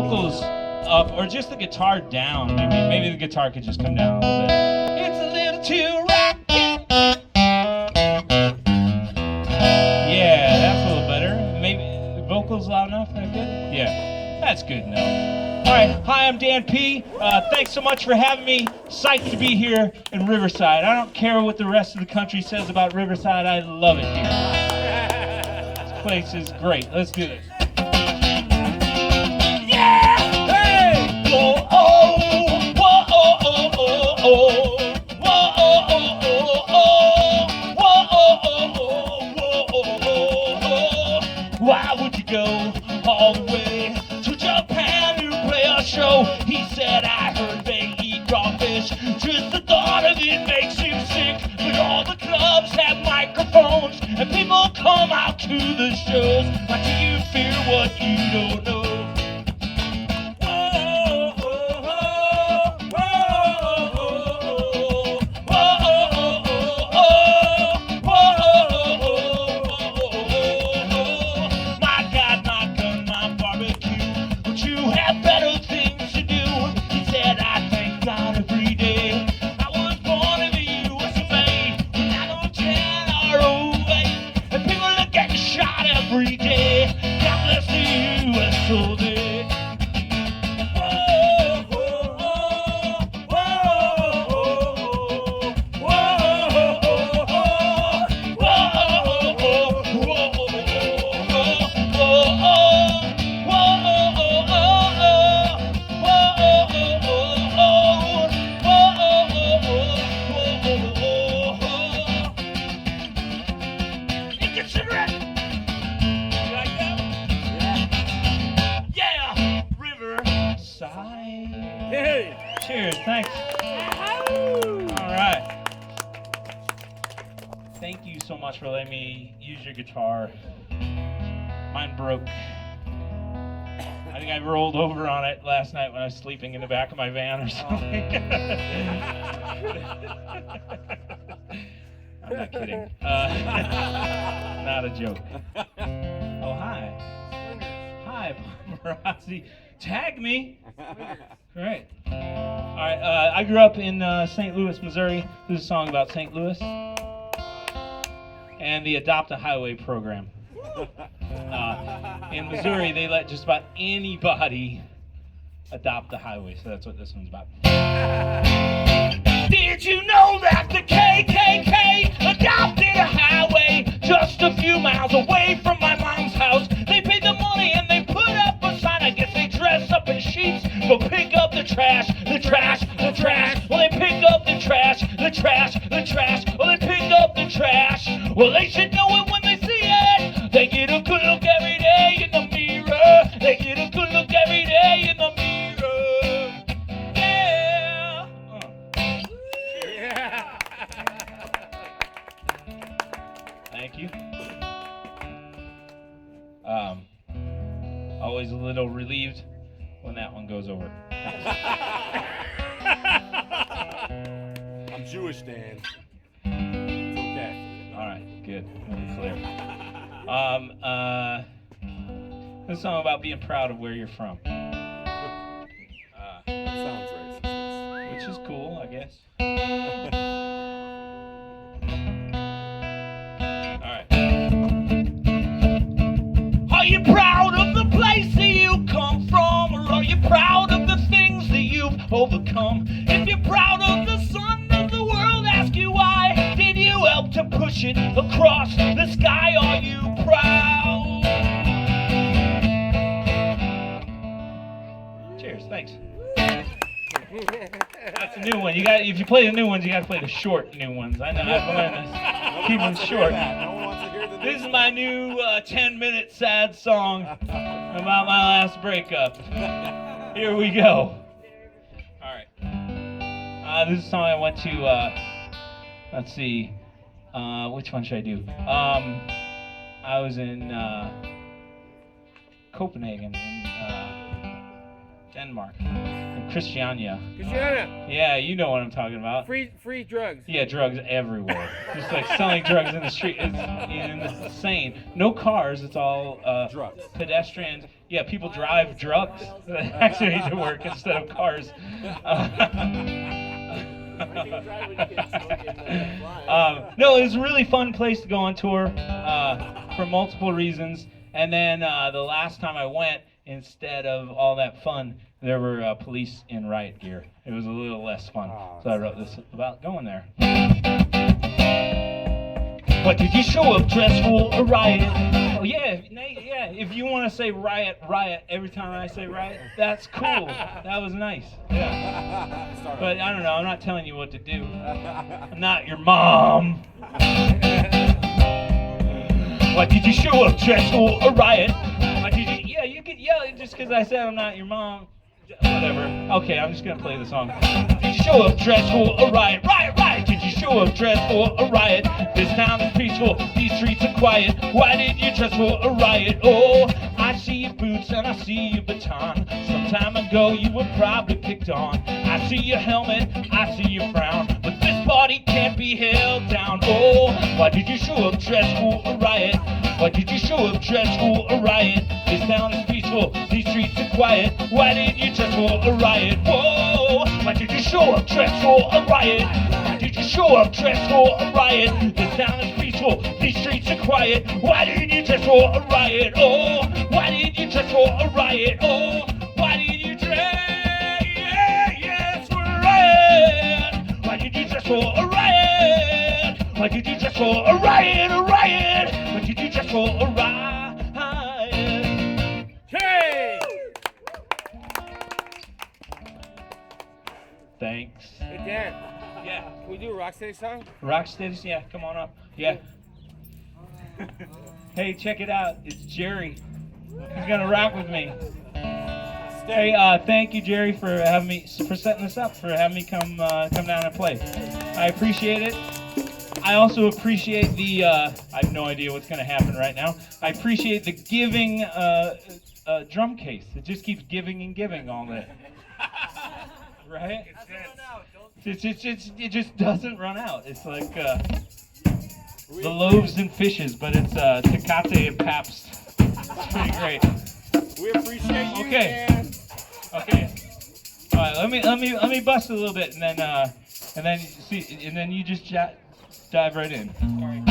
vocals up, or just the guitar down. Maybe the guitar could just come down a little bit. It's a little too rocky. Yeah, that's a little better. Maybe the vocals loud enough. That good? Yeah, that's good enough. All right, hi, I'm Dan P. Thanks so much for having me. Psyched to be here in Riverside. I don't care what the rest of the country says about Riverside. I love it here. This place is great. Let's do this. Yeah! Hey! Whoa, oh, whoa, oh, oh, oh, oh. Whoa, oh, oh, oh, oh. Whoa, oh, oh, oh, whoa, oh, oh, oh. Why would you go all the way to Japan to play a show? He said, I heard they eat raw fish. Just the thought of it makes him sick. But all the clubs have microphones and people come out to the shows. Why do you fear what you don't know? Every day, God bless the US of A. Inkonsiderate. Hey. Cheers, thanks. All right. Thank you so much for letting me use your guitar. Mine broke. I think I rolled over on it last night when I was sleeping in the back of my van or something. I'm not kidding. Not a joke. Oh, hi. Hi, paparazzi. Tag me. Great. All right. I grew up in St. Louis, Missouri. This is a song about St. Louis and the Adopt a Highway program. In Missouri, they let just about anybody adopt the highway, so that's what this one's about. Did you know that the KKK adopted a highway just a few miles away from my mom's house? They paid the money and they put up a sign. I guess they dress up in sheets, go pick up the trash, the trash, the trash. Well, they pick up the trash, the trash, the trash. Well, they pick up the trash. Well, they should know it when they see it. They get a good look every day in the mirror. They get a good look every day in the mirror. Yeah. Yeah. Thank you. Always a little relieved when that one goes over. I'm Jewish, Dan. It's okay. All right, good. Really clear. This is a song about being proud of where you're from. That sounds racist. Which is cool, I guess. All right. Are you proud of the place that you come from, or are you proud of the things that you've overcome? If you're proud of the sun, does the world ask you why? Did you help to push it across the sky? Are you proud? Cheers, thanks. That's a new one. You got. If you play the new ones, you got to play the short new ones. I know. I've learned this. Keep them short. No one wants to hear the This is my new 10-minute sad song about my last breakup. Here we go. All right. This is a song I went to. Let's see. Which one should I do? I was in Copenhagen, in Denmark, in Christiania. Christiana, Yeah, you know what I'm talking about. free drugs. Yeah, drugs everywhere. Just like selling drugs in the street. It's insane. No cars. It's all Drugs. pedestrians Yeah, people drive drugs actually to work instead of cars. No, it was a really fun place to go on tour for multiple reasons. And then the last time I went, instead of all that fun, there were police in riot gear. It was a little less fun. So I wrote this about going there. But did you show up dressed for a riot? Oh yeah, yeah. If you want to say riot, riot every time I say riot, that's cool. That was nice. Yeah. But I don't know. I'm not telling you what to do. I'm not your mom. Why did you show up dressed for a riot? Why did you? Yeah, you could yell it just because I said I'm not your mom. Whatever. Okay, I'm just gonna play the song. Did you show up dressed for a riot? Riot, riot! Did you show up dressed for a riot? This town is peaceful, these streets are quiet. Why did you dress for a riot? Oh, I see your boots and I see your baton. Some time ago you were probably picked on. I see your helmet, I see your frown. But this party can't be held down. Oh, why did you show up dressed for a riot? Why did you show up dressed for a riot? This town is peaceful, these streets are quiet. Why did you dress for a riot? Whoa! Why did you show up dressed for a riot? Why did you show up dressed for a riot? This town is peaceful, these streets are quiet. Why did you dress for a riot? Oh! Why did you dress for a riot? Oh! Why did you dress? Yes, for a riot! Why did you dress for a riot? Why did you dress for a riot? A riot! Why did you dress for a riot? Hey! Thanks. Hey, Dan. Yeah. Can we do a Rocksteady song? Rocksteady, yeah, come on up. Yeah. Hey, check it out. It's Jerry. He's gonna rock with me. Hey, thank you, Jerry, for having me, for setting this up, for having me come down and play. I appreciate it. I also appreciate the. I have no idea what's gonna happen right now. I appreciate the giving drum case. It just keeps giving and giving all day. Right? It just doesn't run out. It's like the loaves and fishes, but it's Tecate and Pabst. It's pretty great. We appreciate you. Okay. Dan. Okay. All right. Let me bust a little bit, and then you just dive right in. All right.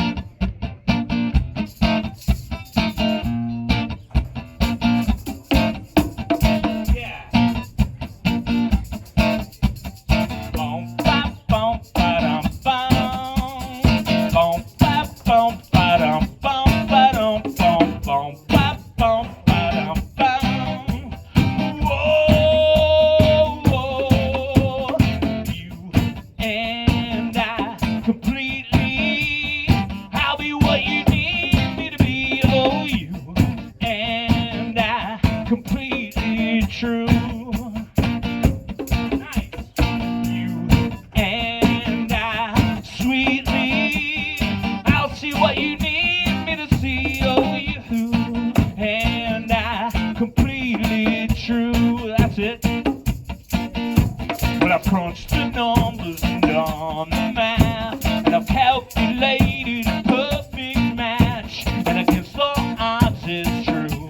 Crunched the numbers and done the math, and I've calculated a perfect match, and against all odds it's true,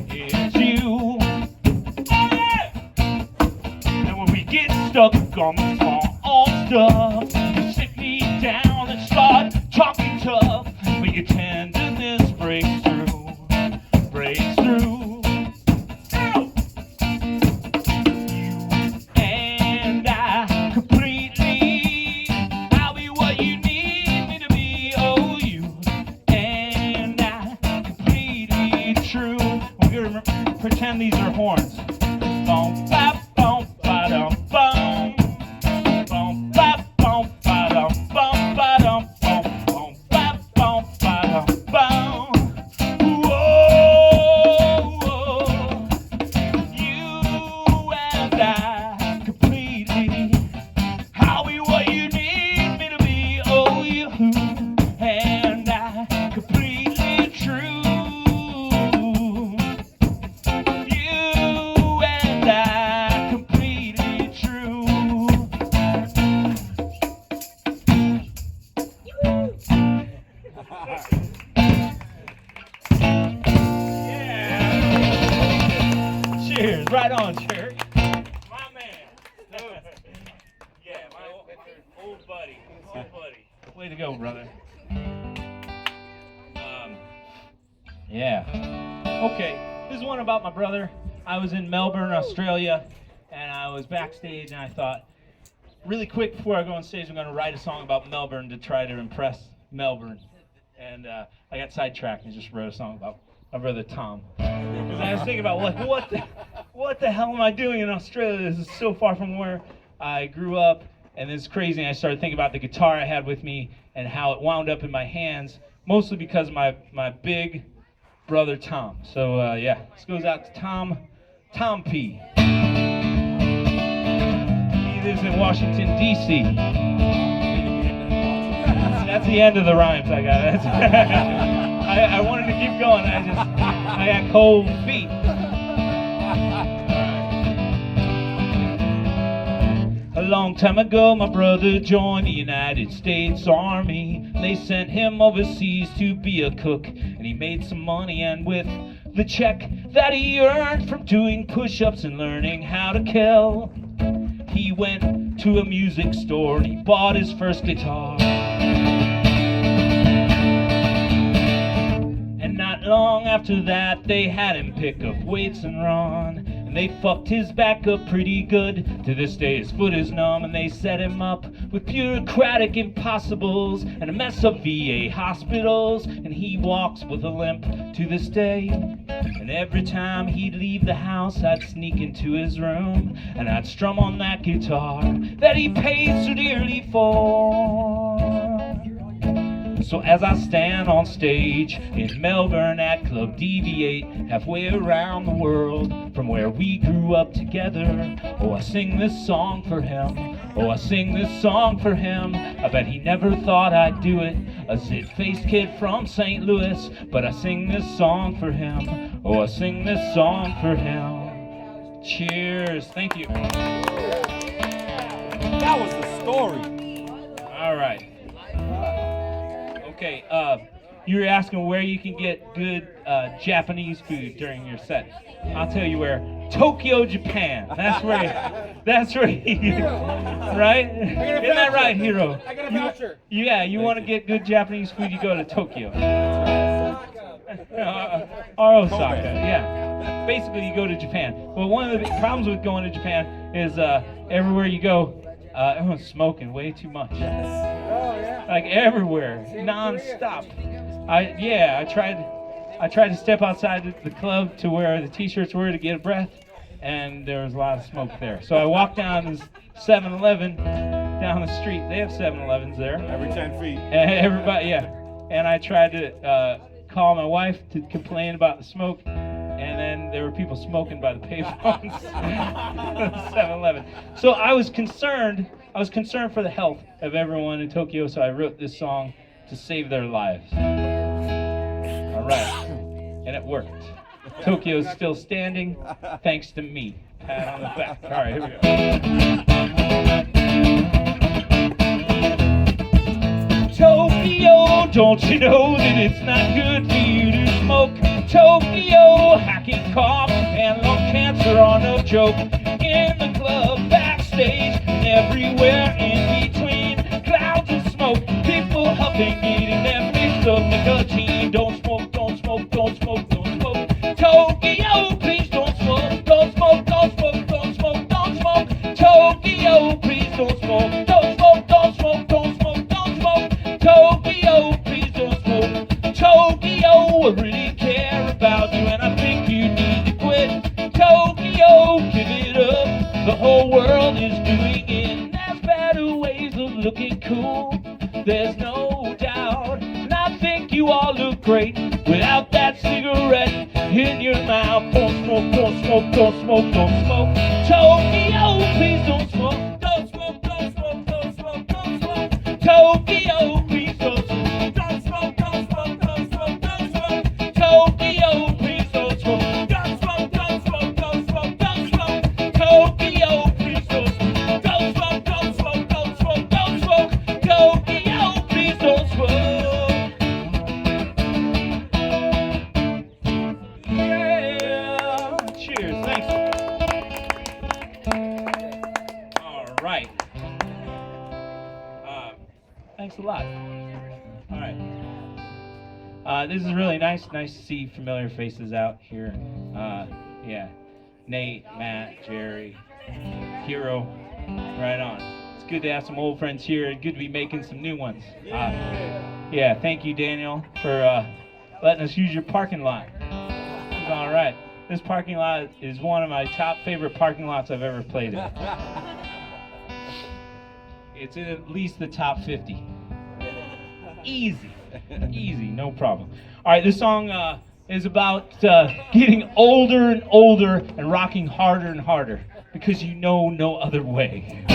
it's you. Oh yeah! And when we get stuck on the small stuff, you sit me down and start talking tough, but your tenderness breaks through, breaks through. Pretend these are horns. Boom, bop, boom, ba-dum, boom. Boom, bop, boom, ba-dum, boom, ba-dum, boom, boom, bop, boom, ba-dum, boom. Whoa, whoa. You and I completely. I'll be what you need me to be. Oh, you and I completely true. Right on, Cherry. My man. Yeah, my old buddy. Way to go, brother. Yeah. Okay, this is one about my brother. I was in Melbourne, Australia, and I was backstage, and I thought, really quick before I go on stage, I'm going to write a song about Melbourne to try to impress Melbourne. And I got sidetracked and just wrote a song about my brother Tom. And I was thinking about what the hell am I doing in Australia? This is so far from where I grew up, and it's crazy. And I started thinking about the guitar I had with me and how it wound up in my hands, mostly because of my big brother Tom. So yeah, this goes out to Tom P. He lives in Washington, D.C. That's the end of the rhymes I got. I wanted to keep going. I got cold feet. A long time ago, my brother joined the United States Army. They sent him overseas to be a cook, and he made some money, and with the check that he earned from doing push-ups and learning how to kill, he went to a music store and he bought his first guitar. And not long after that, they had him pick up weights and run. And they fucked his back up pretty good. To this day his foot is numb, and they set him up with bureaucratic impossibles and a mess of VA hospitals. And he walks with a limp to this day. And every time he'd leave the house, I'd sneak into his room and I'd strum on that guitar that he paid so dearly for. So as I stand on stage in Melbourne at Club Deviate, halfway around the world from where we grew up together, oh, I sing this song for him. Oh, I sing this song for him. I bet he never thought I'd do it, a zit-faced kid from St. Louis, but I sing this song for him. Oh, I sing this song for him. Cheers. Thank you. That was the story. All right. Okay, you were asking where you can get good Japanese food during your set. I'll tell you where. Tokyo, Japan. That's where you, right? Isn't that right, Hiro? I got a voucher. You want to get good Japanese food, you go to Tokyo. Or Osaka, yeah. Basically, you go to Japan. Well, one of the big problems with going to Japan is everywhere you go, everyone's smoking way too much. Like everywhere, non-stop. I tried to step outside the club to where the t-shirts were to get a breath, and there was a lot of smoke there. So I walked down this 7-Eleven down the street. They have 7-Elevens there. Every 10 feet. And everybody, yeah. And I tried to call my wife to complain about the smoke, and then there were people smoking by the payphones. 7-Eleven. So I was concerned for the health of everyone in Tokyo, so I wrote this song to save their lives. All right. And it worked. Tokyo's still standing, thanks to me. Pat on the back. All right, here we go. Tokyo, don't you know that it's not good for you to smoke? Tokyo, hacking cough and lung cancer are no joke. In the club, backstage, and everywhere in between, clouds of smoke, people huffing, eating their face of nicotine. Don't smoke, don't smoke, don't smoke, don't smoke. Tokyo, please don't smoke, don't smoke, don't smoke, don't smoke, don't smoke. Tokyo, please don't smoke, don't smoke, don't smoke, don't smoke, don't smoke. Tokyo, please don't smoke. Tokyo, I really care about you, and I think you need to quit. Tokyo, give it up. The whole world is doing it. There's better ways of looking cool, there's no doubt. And I think you all look great without that cigarette in your mouth. Don't smoke, don't smoke, don't smoke, don't smoke. Tokyo, please don't smoke. Don't smoke, don't smoke, don't smoke, don't smoke. Tokyo, please don't smoke. Don't smoke, don't smoke, don't smoke, don't smoke. Tokyo, please don't smoke. Don't smoke, don't smoke, don't smoke, don't smoke. Tokyo, please don't smoke. Don't smoke, don't smoke, don't smoke, don't smoke. Tokyo, please don't smoke. Yeah. Cheers. Thanks. Thanks a lot. All right. This is really nice. Nice to see familiar faces out here. Yeah. Nate, Matt, Jerry, Hero. Right on. It's good to have some old friends here. Good to be making some new ones. Yeah, thank you, Daniel, for letting us use your parking lot. It's all right. This parking lot is one of my top favorite parking lots I've ever played in. It's in at least the top 50. Easy. Easy, no problem. All right, this song is about getting older and older and rocking harder and harder because you know no other way.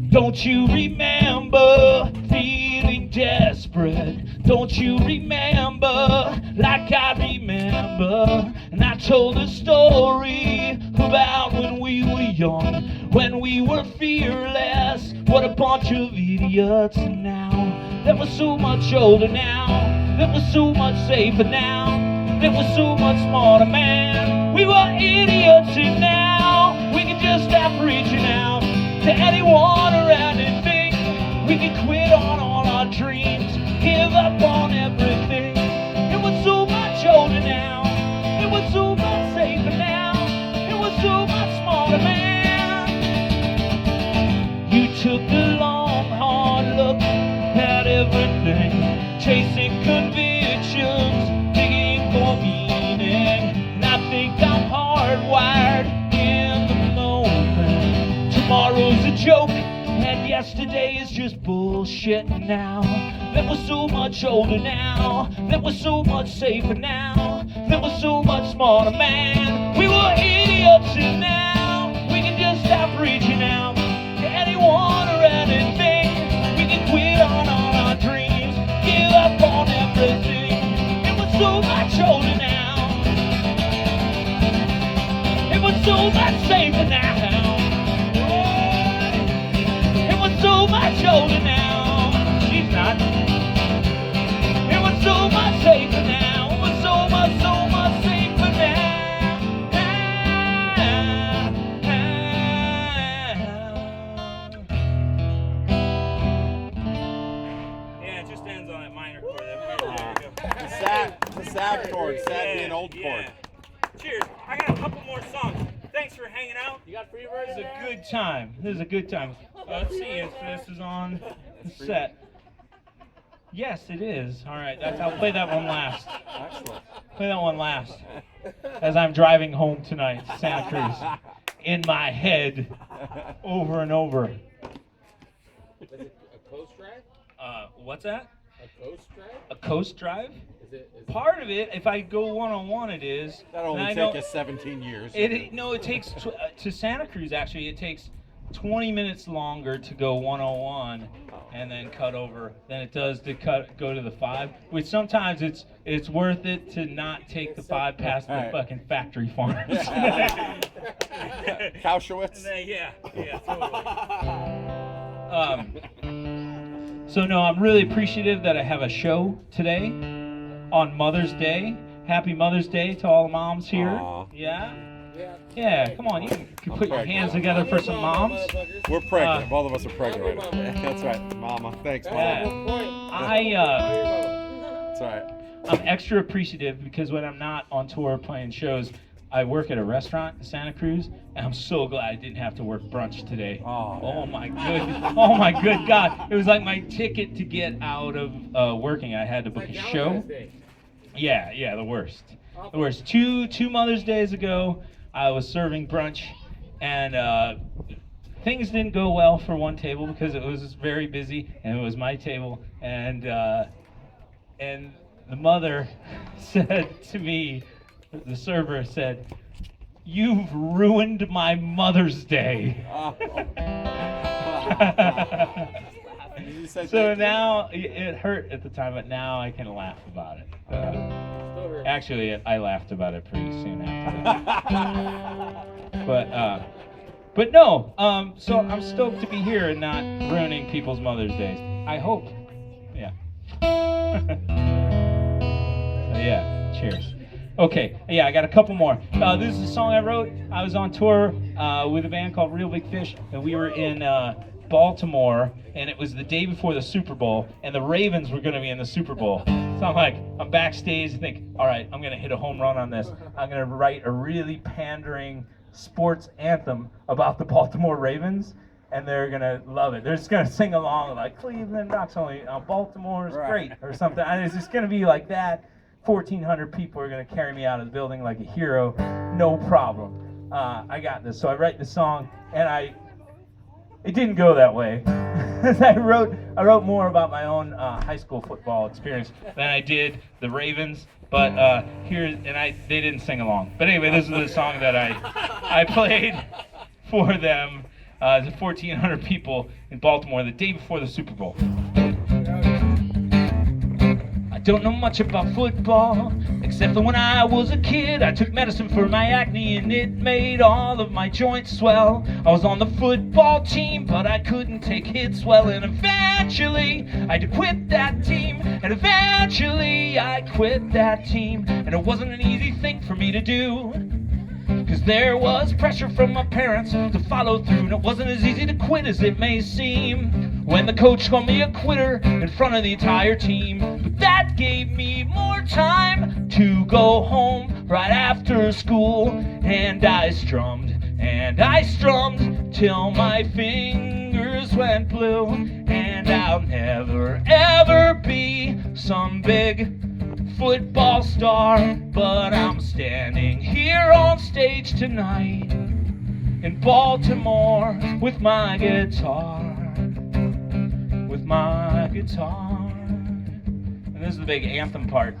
Don't you remember feeling desperate? Don't you remember like I remember? And I told a story about when we were young, when we were fearless. What a bunch of idiots now. That was so much older now. That was so much safer now. That was so much smarter, man. We were idiots and now we can just stop reaching out to anyone or anything. We can quit on all our dreams, give up on everything. It was so much older now. It was so much safer now. It was so much smarter, man. You took the long, hard look at everything, chasing convictions, digging for meaning. And I think I'm hardwired in the moment. Tomorrow's a joke, and yesterday is just bullshit now. That was so much older now. That was so much safer now. That was so much smarter, man. We were idiots and now we can just stop reaching out to anyone or anything. We can quit on all our dreams, give up on everything. It was so much older now. It was so much safer now. It was so much older now. She's not. It was so much safer now. It was so much safer now. Yeah, it just ends on that minor chord. The sad chord, sad being old chord. Cheers. I got a couple more songs. Thanks for hanging out. You got free version? This is a good time. This is a good time. Let's see if this is on the set. Yes, it is. All right, I'll play that one last. Excellent. Play that one last. As I'm driving home tonight to Santa Cruz, in my head, over and over. Is it a coast drive? What's that? A coast drive? A coast drive? Is it Part of it, if I go one-on-one, it is. That'll And I only don't- take us 17 years. It takes to Santa Cruz. Actually, it takes 20 minutes longer to go 101 and then cut over than it does to go to the 5. Which sometimes it's worth it to not take the 5 past the fucking factory farms. Kauschwitz? Yeah, totally. So no, I'm really appreciative that I have a show today on Mother's Day. Happy Mother's Day to all the moms here. Aw. Yeah. Yeah, come on, you can put your hands together for some moms. We're pregnant. Both of us are pregnant right now. That's right, Mama. Thanks, Mama. That's right. I'm extra appreciative because when I'm not on tour playing shows, I work at a restaurant in Santa Cruz, and I'm so glad I didn't have to work brunch today. Oh my good God! It was like my ticket to get out of working. I had to book a show. Yeah, the worst. The worst. Two Mother's Days ago, I was serving brunch, and things didn't go well for one table because it was very busy, and it was my table, and the mother said to me, the server said, "You've ruined my Mother's Day." So now, it hurt at the time, but now I can laugh about it. Actually, I laughed about it pretty soon after that. But no, so I'm stoked to be here and not ruining people's Mother's Days. I hope. Yeah. So yeah, cheers. Okay, yeah, I got a couple more. This is a song I wrote. I was on tour with a band called Real Big Fish, and we were in Baltimore, and it was the day before the Super Bowl, and the Ravens were going to be in the Super Bowl. So I'm backstage, I think, all right, I'm going to hit a home run on this. I'm going to write a really pandering sports anthem about the Baltimore Ravens, and they're going to love it. They're just going to sing along like Cleveland rocks only, Baltimore's great, or something. And it's just going to be like that. 1,400 people are going to carry me out of the building like a hero, no problem. I got this. So I write the song, and it didn't go that way. I wrote more about my own high school football experience than I did the Ravens. But they didn't sing along. But anyway, this is the song that I played for them, the 1,400 people in Baltimore the day before the Super Bowl. I don't know much about football, except that when I was a kid, I took medicine for my acne and it made all of my joints swell. I was on the football team, but I couldn't take hits well, and eventually I had to quit that team, and eventually I quit that team, and it wasn't an easy thing for me to do. Cause there was pressure from my parents to follow through, and it wasn't as easy to quit as it may seem. When the coach called me a quitter in front of the entire team, but that gave me more time to go home right after school. And I strummed till my fingers went blue. And I'll never ever be some big football star, but I'm standing here on stage tonight in Baltimore with my guitar, And this is the big anthem part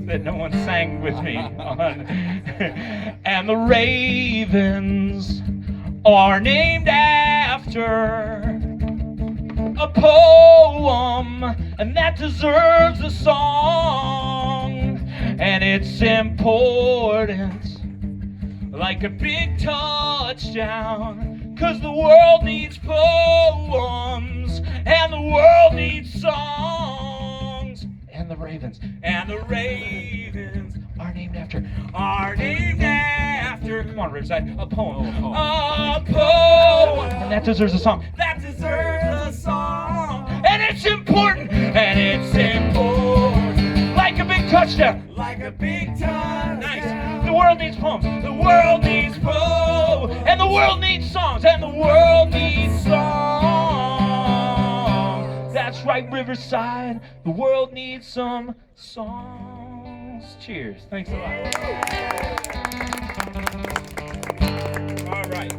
that no one sang with me on. And the Ravens are named after a poem, and that deserves a song, and it's important like a big touchdown, 'cause the world needs poems and the world needs songs. And the Ravens are named after come on, Riverside, a poem, and that deserves a song, and it's important, like a big touchdown, nice. The world needs poems, and the world needs songs, That's right, Riverside, the world needs some songs. Cheers, thanks a lot. All right.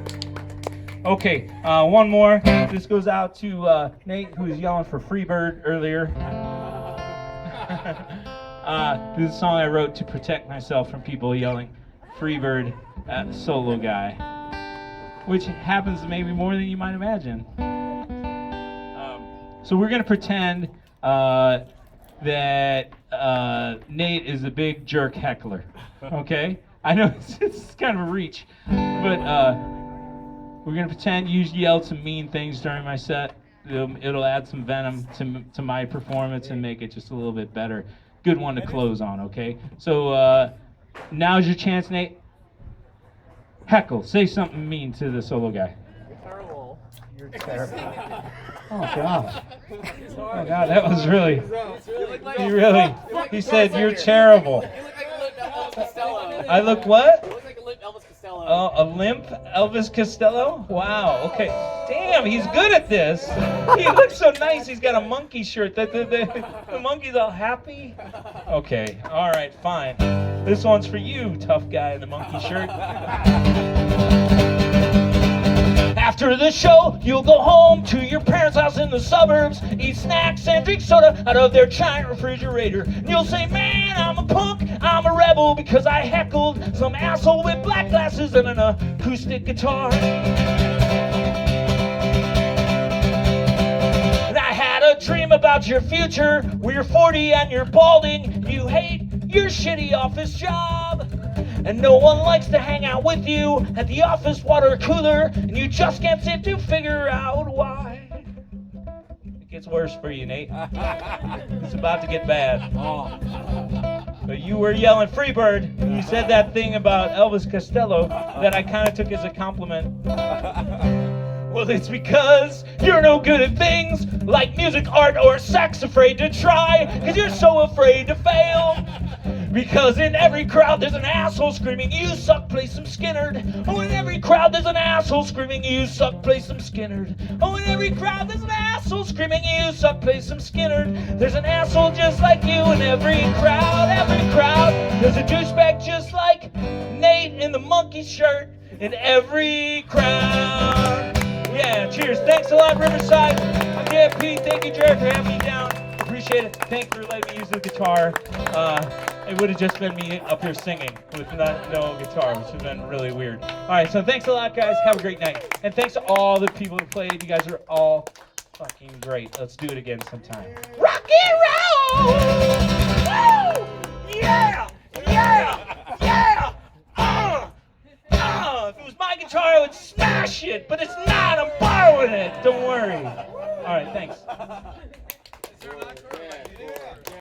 Okay, one more. This goes out to Nate, who was yelling for Freebird earlier. This is a song I wrote to protect myself from people yelling Freebird at the solo guy, which happens maybe more than you might imagine. So we're going to pretend that Nate is a big jerk heckler, okay? I know it's kind of a reach, but we're going to pretend you yelled some mean things during my set. It'll add some venom to my performance and make it just a little bit better. Good one to close on, okay? So now's your chance, Nate. Heckle. Say something mean to the solo guy. You're terrible. Oh, gosh. Oh, God, that was really... He said, you're terrible. I look what? Oh, a limp Elvis Costello? Wow, okay. Damn, he's good at this. He looks so nice. He's got a monkey shirt. The monkey's all happy. Okay, all right, fine. This one's for you, tough guy in the monkey shirt. After the show, you'll go home to your parents' house in the suburbs, eat snacks and drink soda out of their giant refrigerator. And you'll say, man, I'm a punk, I'm a rebel, because I heckled some asshole with black glasses and an acoustic guitar. And I had a dream about your future, where you're 40 and you're balding. You hate your shitty office job, and no one likes to hang out with you at the office water cooler, and you just can't seem to figure out why. It gets worse for you, Nate. It's about to get bad. But you were yelling Freebird when you said that thing about Elvis Costello that I kind of took as a compliment. Well, it's because you're no good at things like music, art, or sex, afraid to try, because you're so afraid to fail. Because in every crowd there's an asshole screaming, you suck, play some Skinnerd. Oh, in every crowd there's an asshole screaming, you suck, play some Skinnerd. Oh, in every crowd there's an asshole screaming, you suck, play some Skinnerd. There's an asshole just like you in every crowd, every crowd. There's a douchebag just like Nate in the monkey shirt in every crowd. Yeah, cheers. Thanks a lot, Riverside. Yeah, Pete, thank you, Jared, for having me down. Appreciate it. Thank you for letting me use the guitar. It would have just been me up here singing with no guitar, which would have been really weird. All right, so thanks a lot, guys. Have a great night. And thanks to all the people who played. You guys are all fucking great. Let's do it again sometime. Rock and roll! Woo! Yeah! Yeah! Yeah! If it was my guitar, I would smash it, but it's not. I'm borrowing it. Don't worry. All right, thanks.